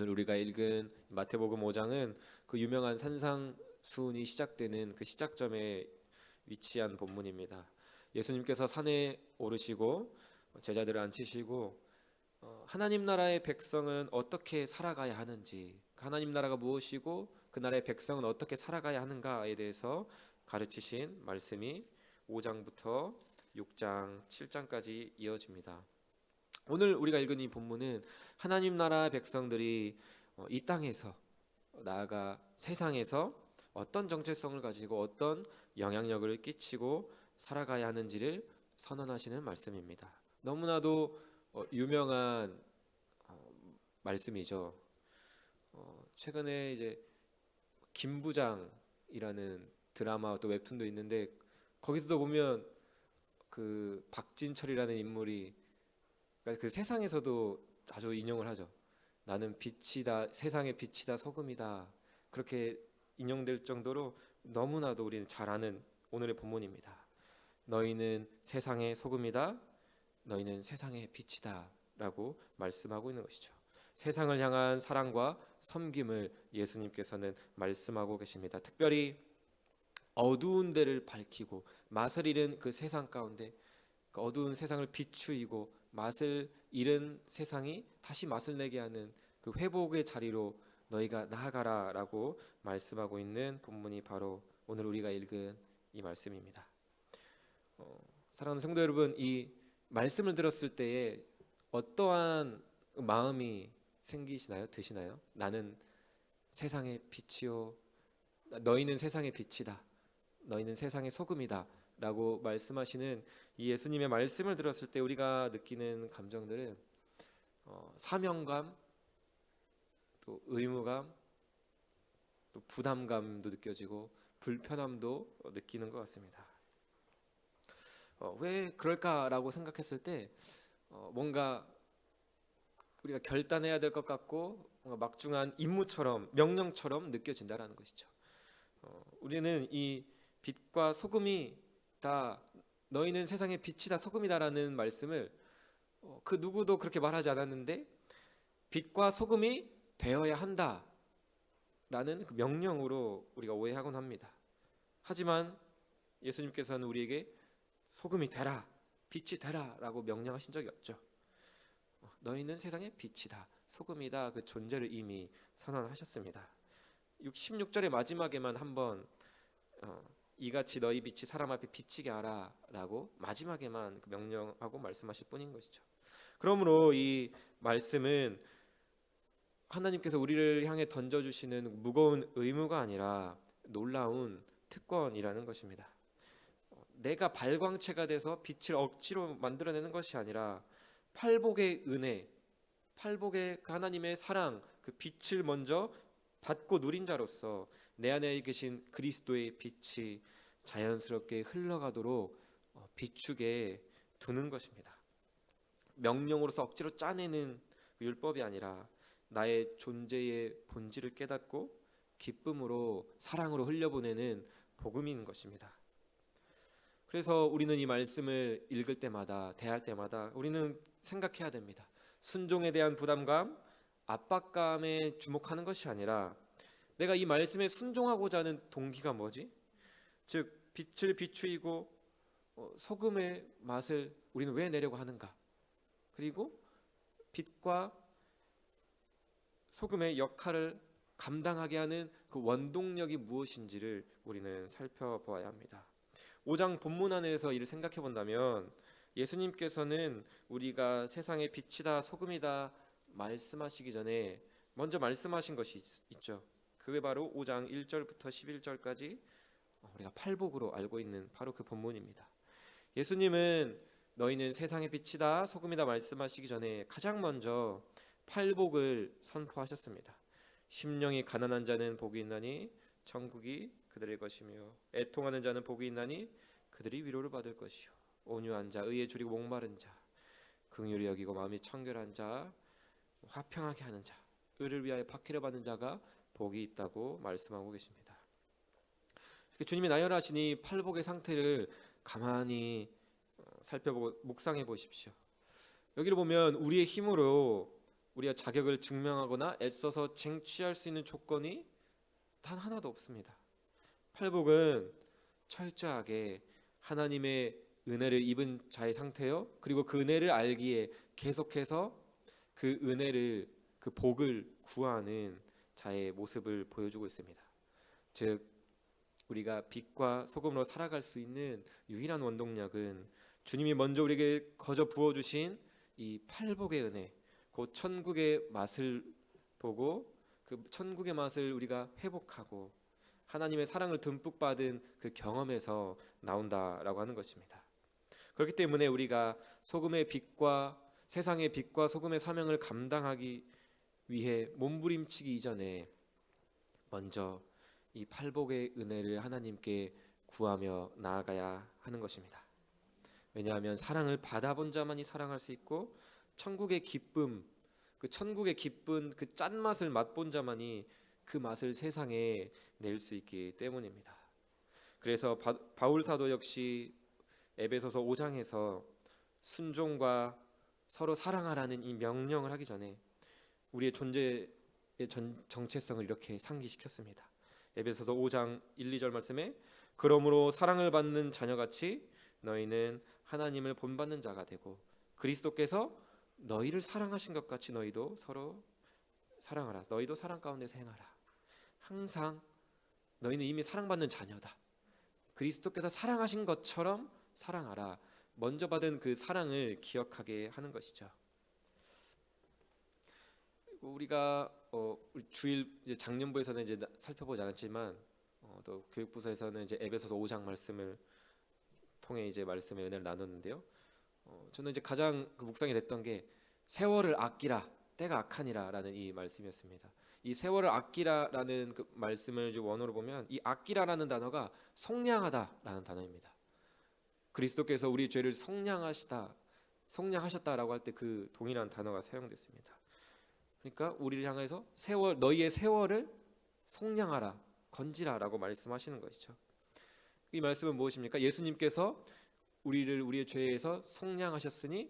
오늘 우리가 읽은 마태복음 5장은 그 유명한 산상수훈이 시작되는 그 시작점에 위치한 본문입니다. 예수님께서 산에 오르시고 제자들을 앉히시고 하나님 나라의 백성은 어떻게 살아가야 하는지, 하나님 나라가 무엇이고 그 나라의 백성은 어떻게 살아가야 하는가에 대해서 가르치신 말씀이 5장부터 6장, 7장까지 이어집니다. 오늘 우리가 읽은 이 본문은 하나님 나라 백성들이 이 땅에서, 나아가 세상에서 어떤 정체성을 가지고 어떤 영향력을 끼치고 살아가야 하는지를 선언하시는 말씀입니다. 너무나도 유명한 말씀이죠. 최근에 이제 김부장이라는 드라마 또 웹툰도 있는데, 거기서도 보면 그 박진철이라는 인물이, 그러니까 그 세상에서도 자주 인용을 하죠. 나는 빛이다, 세상의 빛이다, 소금이다. 그렇게 인용될 정도로 너무나도 우리는 잘 아는 오늘의 본문입니다. 너희는 세상의 소금이다, 너희는 세상의 빛이다 라고 말씀하고 있는 것이죠. 세상을 향한 사랑과 섬김을 예수님께서는 말씀하고 계십니다. 특별히 어두운 데를 밝히고 맛을 잃은 그 세상 가운데, 그 어두운 세상을 비추이고 맛을 잃은 세상이 다시 맛을 내게 하는 그 회복의 자리로 너희가 나아가라 라고 말씀하고 있는 본문이 바로 오늘 우리가 읽은 이 말씀입니다. 사랑하는 성도 여러분, 이 말씀을 들었을 때에 어떠한 마음이 생기시나요? 드시나요? 나는 세상의 빛이요, 너희는 세상의 빛이다, 너희는 세상의 소금이다 라고 말씀하시는 이 예수님의 말씀을 들었을 때 우리가 느끼는 감정들은 사명감, 또 의무감, 또 부담감도 느껴지고 불편함도 느끼는 것 같습니다. 왜 그럴까라고 생각했을 때 뭔가 우리가 결단해야 될 것 같고 뭔가 막중한 임무처럼, 명령처럼 느껴진다라는 것이죠. 우리는 이 빛과 소금이 다, 너희는 세상의 빛이다, 소금이다라는 말씀을 그 누구도 그렇게 말하지 않았는데 빛과 소금이 되어야 한다라는 그 명령으로 우리가 오해하곤 합니다. 하지만 예수님께서는 우리에게 소금이 되라, 빛이 되라 라고 명령하신 적이 없죠. 너희는 세상의 빛이다, 소금이다, 그 존재를 이미 선언하셨습니다. 16절의 마지막에만 한번 이같이 너희 빛이 사람 앞에 비치게 하라 라고 마지막에만 그 명령하고 말씀하실 뿐인 것이죠. 그러므로 이 말씀은 하나님께서 우리를 향해 던져주시는 무거운 의무가 아니라 놀라운 특권이라는 것입니다. 내가 발광체가 돼서 빛을 억지로 만들어내는 것이 아니라 팔복의 은혜, 팔복의 하나님의 사랑, 그 빛을 먼저 받고 누린 자로서 내 안에 계신 그리스도의 빛이 자연스럽게 흘러가도록 비추게 두는 것입니다. 명령으로서 억지로 짜내는 율법이 아니라 나의 존재의 본질을 깨닫고 기쁨으로, 사랑으로 흘려보내는 복음인 것입니다. 그래서 우리는 이 말씀을 읽을 때마다, 대할 때마다 우리는 생각해야 됩니다. 순종에 대한 부담감, 압박감에 주목하는 것이 아니라 내가 이 말씀에 순종하고자 하는 동기가 뭐지? 즉 빛을 비추이고 소금의 맛을 우리는 왜 내려고 하는가? 그리고 빛과 소금의 역할을 감당하게 하는 그 원동력이 무엇인지를 우리는 살펴보아야 합니다. 5장 본문 안에서 이를 생각해 본다면 예수님께서는 우리가 세상의 빛이다, 소금이다 말씀하시기 전에 먼저 말씀하신 것이 있죠. 그게 바로 5장 1절부터 11절까지 우리가 팔복으로 알고 있는 바로 그 본문입니다. 예수님은 너희는 세상의 빛이다, 소금이다 말씀하시기 전에 가장 먼저 팔복을 선포하셨습니다. 심령이 가난한 자는 복이 있나니 천국이 그들의 것이며, 애통하는 자는 복이 있나니 그들이 위로를 받을 것이요, 온유한 자, 의에 줄이고 목마른 자, 긍휼히 여기고 마음이 청결한 자, 화평하게 하는 자, 의를 위하여 박해를 받는 자가 복이 있다고 말씀하고 계십니다. 주님이 나열하신 이 팔복의 상태를 가만히 살펴보고 묵상해 보십시오. 여기를 보면 우리의 힘으로 우리가 자격을 증명하거나 애써서 쟁취할 수 있는 조건이 단 하나도 없습니다. 팔복은 철저하게 하나님의 은혜를 입은 자의 상태요, 그리고 그 은혜를 알기에 계속해서 그 은혜를, 그 복을 구하는 자의 모습을 보여주고 있습니다. 즉 우리가 빛과 소금으로 살아갈 수 있는 유일한 원동력은 주님이 먼저 우리에게 거저 부어주신 이 팔복의 은혜, 곧 천국의 맛을 보고 그 천국의 맛을 우리가 회복하고 하나님의 사랑을 듬뿍 받은 그 경험에서 나온다라고 하는 것입니다. 그렇기 때문에 우리가 소금의 빛과 세상의 빛과 소금의 사명을 감당하기 위해 몸부림치기 이전에 먼저 이 팔복의 은혜를 하나님께 구하며 나아가야 하는 것입니다. 왜냐하면 사랑을 받아본 자만이 사랑할 수 있고 천국의 기쁨, 그 천국의 기쁜 그 짠맛을 맛본 자만이 그 맛을 세상에 낼 수 있기 때문입니다. 그래서 바울 사도 역시 에베소서 5장에서 순종과 서로 사랑하라는 이 명령을 하기 전에 우리의 존재의 정체성을 이렇게 상기시켰습니다. 에베소서 5장 1, 2절 말씀에 그러므로 사랑을 받는 자녀같이 너희는 하나님을 본받는 자가 되고 그리스도께서 너희를 사랑하신 것 같이 너희도 서로 사랑하라. 너희도 사랑 가운데서 행하라. 항상 너희는 이미 사랑받는 자녀다. 그리스도께서 사랑하신 것처럼 사랑하라. 먼저 받은 그 사랑을 기억하게 하는 것이죠. 우리가 우리 주일 이제 작년부에서는 이제 살펴보지 않았지만 또 교육부서에서는 이제 에베소서 5장 말씀을 통해 이제 말씀의 은혜를 나눴는데요. 저는 이제 가장 그 묵상이 됐던 게 세월을 아끼라 때가 악하니라라는 이 말씀이었습니다. 이 세월을 아끼라라는 그 말씀을 이제 원어로 보면 이 아끼라라는 단어가 속량하다라는 단어입니다. 그리스도께서 우리 죄를 속량하셨다라고 할 때 그 동일한 단어가 사용됐습니다. 그러니까 우리를 향해서 너희의 세월을 속량하라, 건지라라고 말씀하시는 것이죠. 이 말씀은 무엇입니까? 예수님께서 우리의 죄에서 속량하셨으니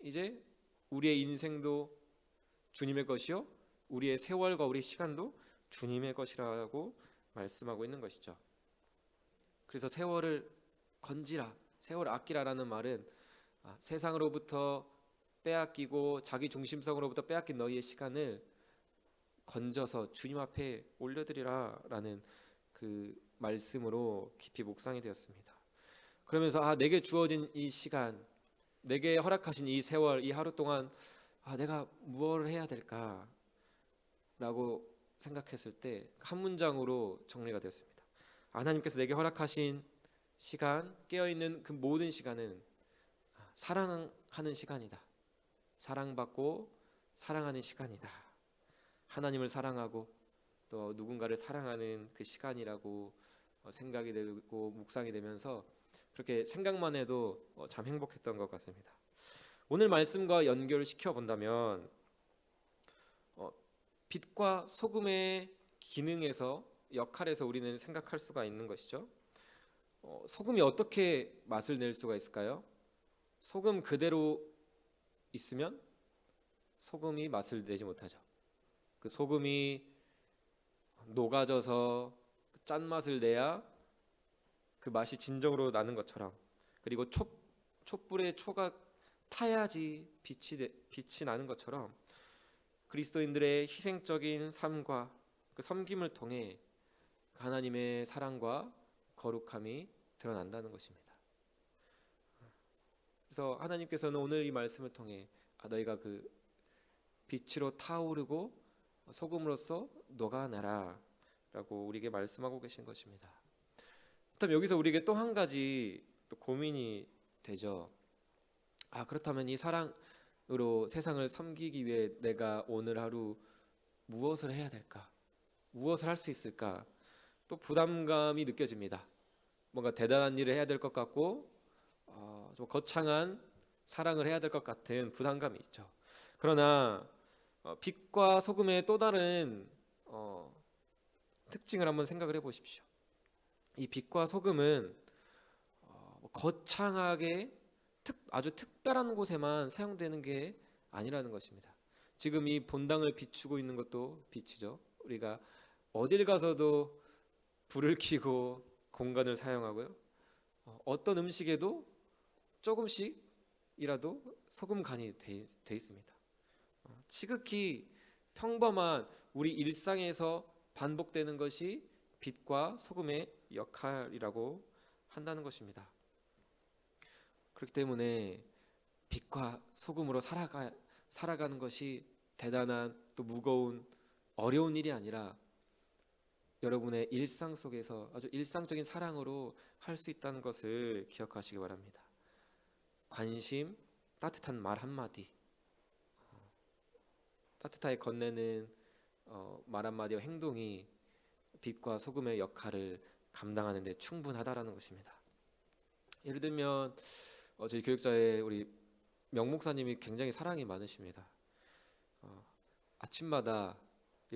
이제 우리의 인생도 주님의 것이요 우리의 세월과 우리의 시간도 주님의 것이라고 말씀하고 있는 것이죠. 그래서 세월을 건지라, 세월을 아끼라라는 말은 세상으로부터 빼앗기고 자기 중심성으로부터 빼앗긴 너희의 시간을 건져서 주님 앞에 올려드리라라는 그 말씀으로 깊이 묵상이 되었습니다. 그러면서 내게 주어진 이 시간, 내게 허락하신 이 세월, 이 하루 동안 내가 무엇을 해야 될까라고 생각했을 때 한 문장으로 정리가 되었습니다. 하나님께서 내게 허락하신 시간, 깨어있는 그 모든 시간은 사랑하는 시간이다. 사랑받고 사랑하는 시간이다. 하나님을 사랑하고 또 누군가를 사랑하는 그 시간이라고 생각이 되고 묵상이 되면서 그렇게 생각만 해도 참 행복했던 것 같습니다. 오늘 말씀과 연결시켜 본다면 빛과 소금의 기능에서 역할에서 우리는 생각할 수가 있는 것이죠. 소금이 어떻게 맛을 낼 수가 있을까요? 소금 그대로 있으면 소금이 맛을 내지 못하죠. 그 소금이 녹아져서 짠맛을 내야 그 맛이 진정으로 나는 것처럼, 그리고 촛불에 초가 타야지 빛이 나는 것처럼 그리스도인들의 희생적인 삶과 그 섬김을 통해 하나님의 사랑과 거룩함이 드러난다는 것입니다. 그래서 하나님께서는 오늘 이 말씀을 통해 너희가 그 빛으로 타오르고 소금으로서 녹아내라 라고 우리에게 말씀하고 계신 것입니다. 그렇다면 여기서 우리에게 또 한 가지 또 고민이 되죠. 그렇다면 이 사랑으로 세상을 섬기기 위해 내가 오늘 하루 무엇을 해야 될까? 무엇을 할 수 있을까? 또 부담감이 느껴집니다. 뭔가 대단한 일을 해야 될 것 같고 좀 거창한 사랑을 해야 될 것 같은 부담감이 있죠. 그러나 빛과 소금의 또 다른 특징을 한번 생각을 해보십시오. 이 빛과 소금은 거창하게 아주 특별한 곳에만 사용되는 게 아니라는 것입니다. 지금 이 본당을 비추고 있는 것도 빛이죠. 우리가 어딜 가서도 불을 켜고 공간을 사용하고요. 어떤 음식에도 조금씩이라도 소금 간이 돼 있습니다. 지극히 평범한 우리 일상에서 반복되는 것이 빛과 소금의 역할이라고 한다는 것입니다. 그렇기 때문에 빛과 소금으로 살아가는 것이 대단한 또 무거운 어려운 일이 아니라 여러분의 일상 속에서 아주 일상적인 사랑으로 할 수 있다는 것을 기억하시기 바랍니다. 관심, 따뜻한 말 한마디, 따뜻하게 건네는 말 한마디와 행동이 빛과 소금의 역할을 감당하는 데 충분하다라는 것입니다. 예를 들면 저희 교육자의 우리 명 목사님이 굉장히 사랑이 많으십니다. 아침마다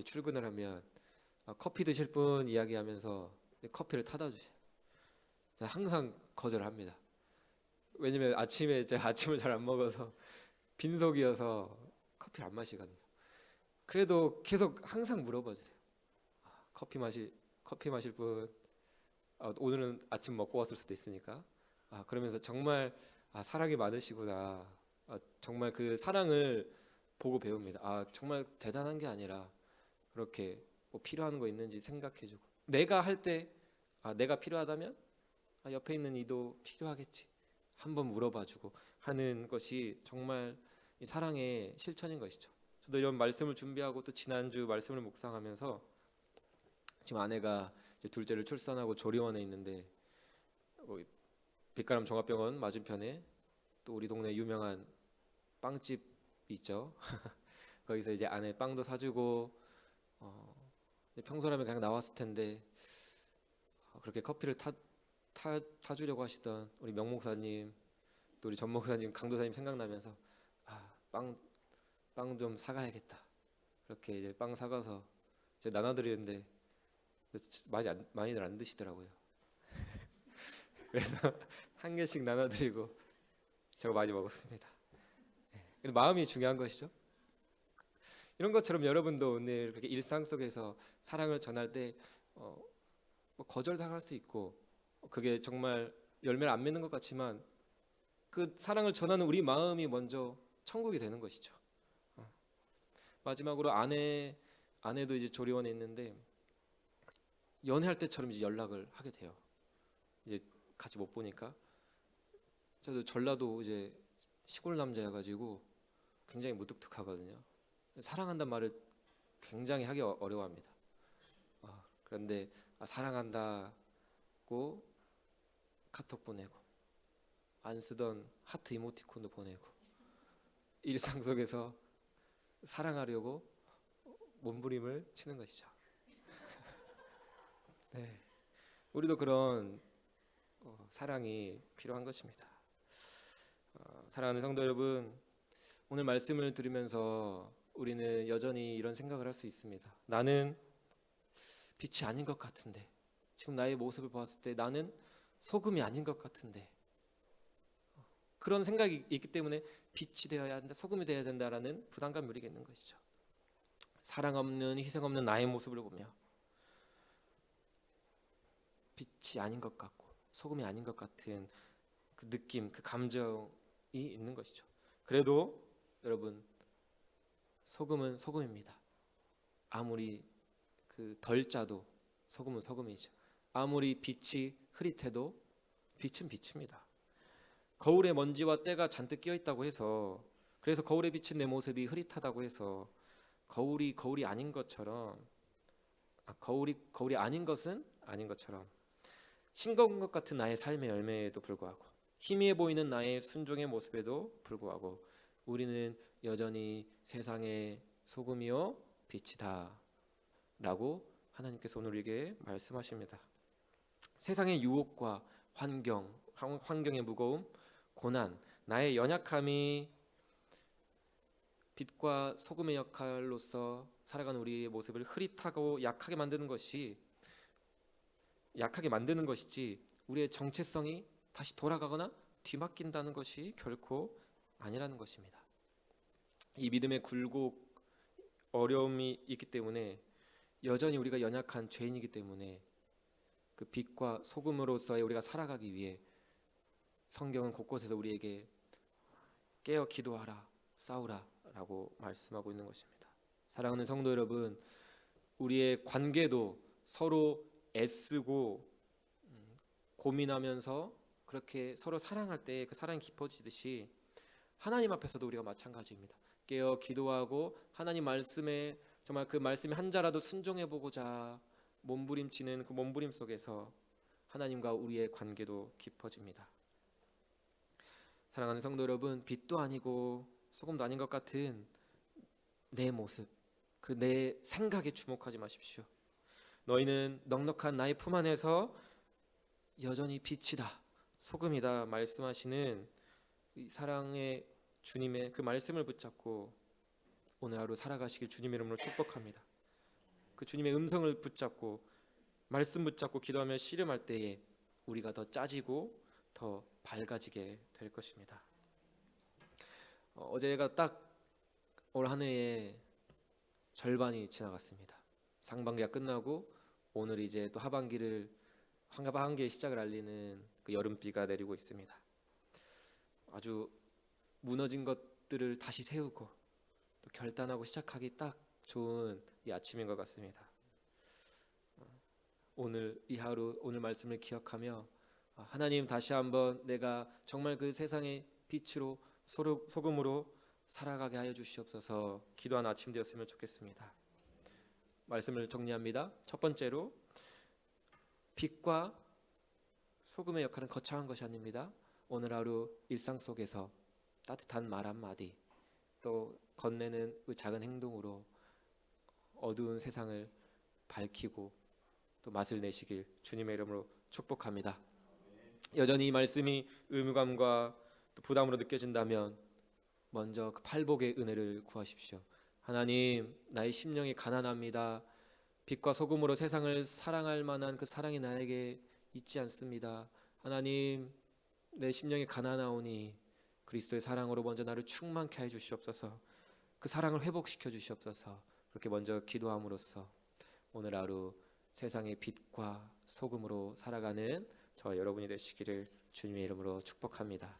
출근을 하면 커피 드실 분 이야기하면서 커피를 타다 주세요. 항상 거절합니다. 왜냐면 아침에 제가 아침을 잘 안 먹어서 빈속이어서 커피를 안 마시거든요. 그래도 계속 항상 물어봐 주세요. 커피 마실 분, 오늘은 아침 먹고 왔을 수도 있으니까. 그러면서 정말 사랑이 많으시구나. 정말 그 사랑을 보고 배웁니다. 정말 대단한 게 아니라 그렇게 뭐 필요한 거 있는지 생각해주고, 내가 할 때 내가 필요하다면 옆에 있는 이도 필요하겠지, 한번 물어봐주고 하는 것이 정말 이 사랑의 실천인 것이죠. 저도 이런 말씀을 준비하고 또 지난주 말씀을 묵상하면서 지금 아내가 이제 둘째를 출산하고 조리원에 있는데 빛가람 종합병원 맞은편에 또 우리 동네 유명한 빵집 있죠. 거기서 이제 아내 빵도 사주고 평소라면 그냥 나왔을 텐데 그렇게 커피를 타주려고 하시던 우리 명 목사님, 또 우리 전 목사님, 강도사님 생각나면서 빵 좀 사가야겠다. 그렇게 이제 빵 사가서 이제 나눠드리는데 많이들 안 드시더라고요. 그래서 한 개씩 나눠드리고 제가 많이 먹었습니다. 마음이 중요한 것이죠. 이런 것처럼 여러분도 오늘 그렇게 일상 속에서 사랑을 전할 때 뭐 거절당할 수 있고 그게 정말 열매를 안 맺는 것 같지만 그 사랑을 전하는 우리 마음이 먼저 천국이 되는 것이죠. 마지막으로 아내도 이제 조리원에 있는데 연애할 때처럼 이제 연락을 하게 돼요. 이제 같이 못 보니까. 저도 전라도 이제 시골 남자여가지고 굉장히 무뚝뚝하거든요. 사랑한단 말을 굉장히 하기 어려워합니다. 그런데 사랑한다고 카톡 보내고 안 쓰던 하트 이모티콘도 보내고 일상 속에서 사랑하려고 몸부림을 치는 것이죠. 네, 우리도 그런 사랑이 필요한 것입니다. 사랑하는 성도 여러분, 오늘 말씀을 들으면서 우리는 여전히 이런 생각을 할 수 있습니다. 나는 빛이 아닌 것 같은데, 지금 나의 모습을 보았을 때 나는 소금이 아닌 것 같은데, 그런 생각이 있기 때문에 빛이 되어야 한다, 소금이 되어야 된다라는 부담감이 우리에게 있는 것이죠. 사랑 없는, 희생 없는 나의 모습을 보며 빛이 아닌 것 같고 소금이 아닌 것 같은 그 느낌, 그 감정이 있는 것이죠. 그래도 여러분, 소금은 소금입니다. 아무리 덜 짜도 소금은 소금이죠. 아무리 빛이 흐릿해도 빛은 빛입니다. 거울에 먼지와 때가 잔뜩 끼어 있다고 해서, 그래서 거울에 비친 내 모습이 흐릿하다고 해서 거울이 아닌 것처럼, 거울이 아닌 것은 아닌 것처럼, 싱거운 것 같은 나의 삶의 열매에도 불구하고, 희미해 보이는 나의 순종의 모습에도 불구하고 우리는 여전히 세상의 소금이요 빛이다 라고 하나님께서 오늘 우리에게 말씀하십니다. 세상의 유혹과 환경의 무거움, 고난, 나의 연약함이 빛과 소금의 역할로서 살아가는 우리의 모습을 흐릿하고 약하게 만드는 것이지 우리의 정체성이 다시 돌아가거나 뒤바뀐다는 것이 결코 아니라는 것입니다. 이 믿음의 굴곡 어려움이 있기 때문에, 여전히 우리가 연약한 죄인이기 때문에 그 빛과 소금으로서의 우리가 살아가기 위해 성경은 곳곳에서 우리에게 깨어 기도하라, 싸우라 라고 말씀하고 있는 것입니다. 사랑하는 성도 여러분, 우리의 관계도 서로 애쓰고 고민하면서 그렇게 서로 사랑할 때 그 사랑이 깊어지듯이 하나님 앞에서도 우리가 마찬가지입니다. 깨어 기도하고 하나님 말씀에 정말 그 말씀에 한 자라도 순종해 보고자 몸부림치는 그 몸부림 속에서 하나님과 우리의 관계도 깊어집니다. 사랑하는 성도 여러분, 빛도 아니고 소금도 아닌 것 같은 내 모습, 그 내 생각에 주목하지 마십시오. 너희는 넉넉한 나의 품 안에서 여전히 빛이다, 소금이다 말씀하시는 이 사랑의 주님의 그 말씀을 붙잡고 오늘 하루 살아가시길 주님의 이름으로 축복합니다. 그 주님의 음성을 붙잡고 말씀 붙잡고 기도하며 씨름할 때에 우리가 더 짜지고 더 밝아지게 될 것입니다. 어제가 딱 올 한 해의 절반이 지나갔습니다. 상반기가 끝나고 오늘 이제 또 하반기의 시작을 알리는 그 여름비가 내리고 있습니다. 아주 무너진 것들을 다시 세우고 또 결단하고 시작하기 딱 좋은 이 아침인 것 같습니다. 오늘 이 하루, 오늘 말씀을 기억하며 하나님, 다시 한번 내가 정말 그 세상의 빛으로 소금으로 살아가게 하여 주시옵소서 기도한 아침 되었으면 좋겠습니다. 말씀을 정리합니다. 첫 번째로, 빛과 소금의 역할은 거창한 것이 아닙니다. 오늘 하루 일상 속에서 따뜻한 말 한마디, 또 건네는 그 작은 행동으로 어두운 세상을 밝히고 또 맛을 내시길 주님의 이름으로 축복합니다. 여전히 이 말씀이 의무감과 또 부담으로 느껴진다면 먼저 그 팔복의 은혜를 구하십시오. 하나님, 나의 심령이 가난합니다. 빛과 소금으로 세상을 사랑할 만한 그 사랑이 나에게 있지 않습니다. 하나님, 내 심령이 가난하오니 그리스도의 사랑으로 먼저 나를 충만케 해 주시옵소서. 그 사랑을 회복시켜 주시옵소서. 그렇게 먼저 기도함으로써 오늘 하루 세상의 빛과 소금으로 살아가는 저와 여러분이 되시기를 주님의 이름으로 축복합니다.